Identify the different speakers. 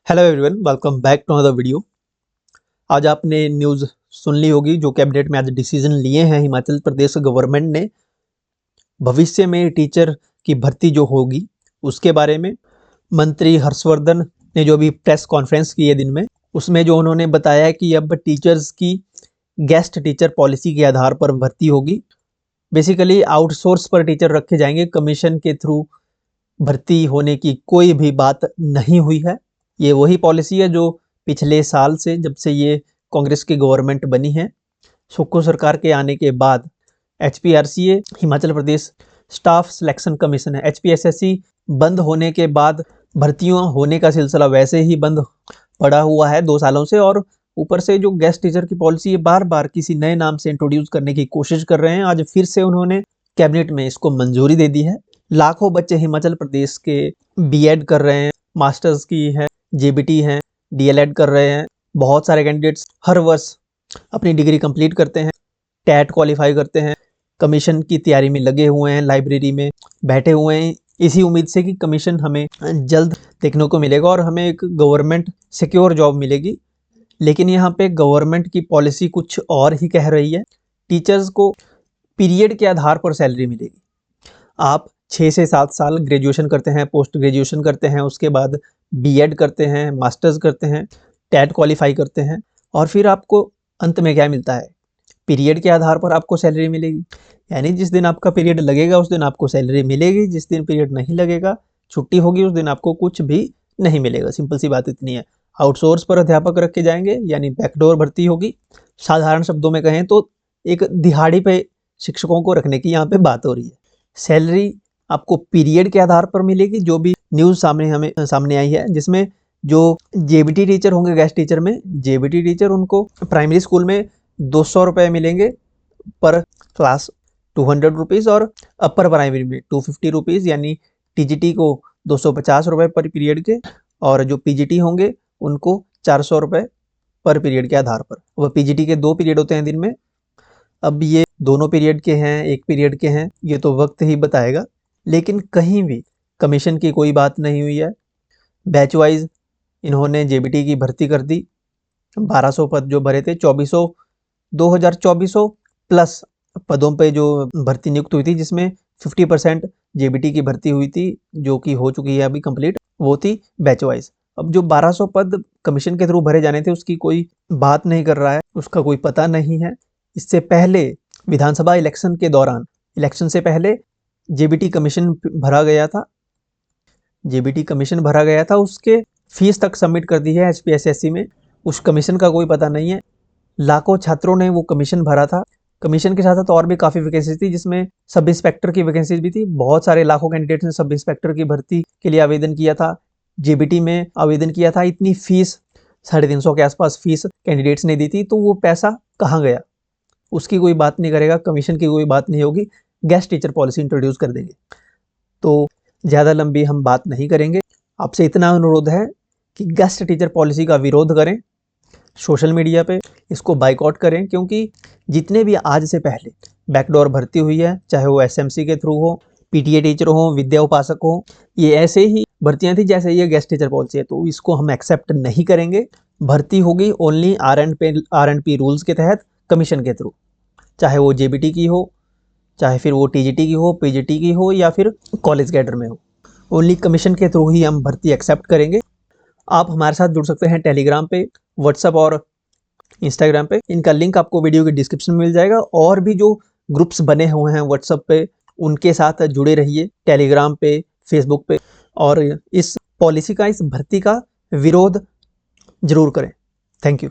Speaker 1: Hello everyone, welcome back to another video. आज आपने news सुन ली होगी जो कैबिनेट में आज डिसीजन लिए हैं हिमाचल प्रदेश गवर्नमेंट ने भविष्य में टीचर की भर्ती जो होगी उसके बारे में। मंत्री हर्षवर्धन ने जो अभी प्रेस कॉन्फ्रेंस की है दिन में, उसमें जो उन्होंने बताया कि अब टीचर्स की गेस्ट टीचर पॉलिसी के आधार पर भर्ती होगी। बेसिकली आउटसोर्स पर टीचर रखे जाएंगे, कमीशन के थ्रू भर्ती होने की कोई भी बात नहीं हुई है। ये वही पॉलिसी है जो पिछले साल से, जब से ये कांग्रेस की गवर्नमेंट बनी है, सुक्खू सरकार के आने के बाद HPRCA Himachal Pradesh staff selection commission है, HPSSC बंद होने के बाद भर्तियों होने का सिलसिला वैसे ही बंद पड़ा हुआ है 2 सालों से। और ऊपर से जो गेस्ट टीचर की पॉलिसी है बार बार किसी नए नाम से इंट्रोड्यूस करने की कोशिश कर रहे हैं। आज फिर से उन्होंने कैबिनेट में इसको मंजूरी दे दी है। लाखों बच्चे हिमाचल प्रदेश के BEd कर रहे हैं, मास्टर्स की है, JBT हैं, DLEd कर रहे हैं। बहुत सारे कैंडिडेट्स हर वर्ष अपनी डिग्री कंप्लीट करते हैं, TET क्वालिफाई करते हैं, कमीशन की तैयारी में लगे हुए हैं, लाइब्रेरी में बैठे हुए हैं इसी उम्मीद से कि कमीशन हमें जल्द देखने को मिलेगा और हमें एक गवर्नमेंट सिक्योर जॉब मिलेगी। लेकिन यहाँ पे गवर्नमेंट की पॉलिसी कुछ और ही कह रही है। टीचर्स को पीरियड के आधार पर सैलरी मिलेगी। आप 6 से 7 साल ग्रेजुएशन करते हैं, पोस्ट ग्रेजुएशन करते हैं, उसके बाद BEd करते हैं, मास्टर्स करते हैं, TET क्वालिफाई करते हैं, और फिर आपको अंत में क्या मिलता है? पीरियड के आधार पर आपको सैलरी मिलेगी। यानी जिस दिन आपका पीरियड लगेगा उस दिन आपको सैलरी मिलेगी, जिस दिन पीरियड नहीं लगेगा, छुट्टी होगी, उस दिन आपको कुछ भी नहीं मिलेगा। सिंपल सी बात इतनी है। आउटसोर्स पर अध्यापक रखे जाएंगे, यानी बैकडोर भर्ती होगी। साधारण शब्दों में कहें तो एक दिहाड़ी पे शिक्षकों को रखने की यहाँ पे बात हो रही है। सैलरी आपको पीरियड के आधार पर मिलेगी। जो भी न्यूज़ सामने आई है, जिसमें जो JBT टीचर होंगे, गेस्ट टीचर में JBT टीचर, उनको प्राइमरी स्कूल में 200 रुपये मिलेंगे पर क्लास, 200 रुपीज़, और अपर प्राइमरी में 250 रुपीज़, यानी TGT को 250 रुपये पर पीरियड के, और जो PGT होंगे उनको 400 रुपये पर पीरियड के आधार पर। वह PGT के 2 पीरियड होते हैं दिन में। अब ये दोनों पीरियड के हैं, एक पीरियड के हैं, ये तो वक्त ही बताएगा। लेकिन कहीं भी कमीशन की कोई बात नहीं हुई है। बैच वाइज इन्होंने JBT की भर्ती कर दी। 1200 पद जो भरे थे, 2400 प्लस पदों पे जो भर्ती नियुक्त हुई थी, जिसमें 50% JBT की भर्ती हुई थी, जो कि हो चुकी है अभी कंप्लीट, वो थी बैच वाइज। अब जो 1200 पद कमीशन के थ्रू भरे जाने थे उसकी कोई बात नहीं कर रहा है, उसका कोई पता नहीं है। इससे पहले विधानसभा इलेक्शन के दौरान, इलेक्शन से पहले JBT कमीशन भरा गया था, JBT कमीशन भरा गया था, उसके फीस तक सबमिट कर दी है HPSSC में। उस कमीशन का कोई पता नहीं है। लाखों छात्रों ने वो कमीशन भरा था। कमीशन के साथ साथ और भी काफ़ी वैकेंसी थी, जिसमें सब इंस्पेक्टर की वैकेंसी भी थी। बहुत सारे लाखों कैंडिडेट्स ने सब इंस्पेक्टर की भर्ती के लिए आवेदन किया था, JBT में आवेदन किया था। इतनी फीस, 350 के आसपास फीस कैंडिडेट्स ने दी थी, तो वो पैसा कहाँ गया उसकी कोई बात नहीं करेगा, कमीशन की कोई बात नहीं होगी। गेस्ट टीचर पॉलिसी इंट्रोड्यूस कर देंगे। तो ज़्यादा लंबी हम बात नहीं करेंगे। आपसे इतना अनुरोध है कि गेस्ट टीचर पॉलिसी का विरोध करें सोशल मीडिया पे, इसको बाइकआउट करें, क्योंकि जितने भी आज से पहले बैकडोर भर्ती हुई है, चाहे वो SMC के थ्रू हो, PTA टीचर हो, विद्या उपासक हो, ये ऐसे ही भर्तियाँ थी जैसे ये गेस्ट टीचर पॉलिसी है। तो इसको हम एक्सेप्ट नहीं करेंगे। भर्ती होगी ओनली R&P रूल्स के तहत, कमीशन के थ्रू, चाहे वो JBT की हो, चाहे फिर वो TGT की हो, PGT की हो, या फिर कॉलेज कैडर में हो। ओनली कमीशन के थ्रू ही हम भर्ती एक्सेप्ट करेंगे। आप हमारे साथ जुड़ सकते हैं टेलीग्राम पे, व्हाट्सएप और इंस्टाग्राम पे। इनका लिंक आपको वीडियो के डिस्क्रिप्शन में मिल जाएगा। और भी जो ग्रुप्स बने हुए हैं व्हाट्सएप पे, उनके साथ जुड़े रहिए, टेलीग्राम पे, फेसबुक पे, और इस पॉलिसी का, इस भर्ती का विरोध जरूर करें। Thank you.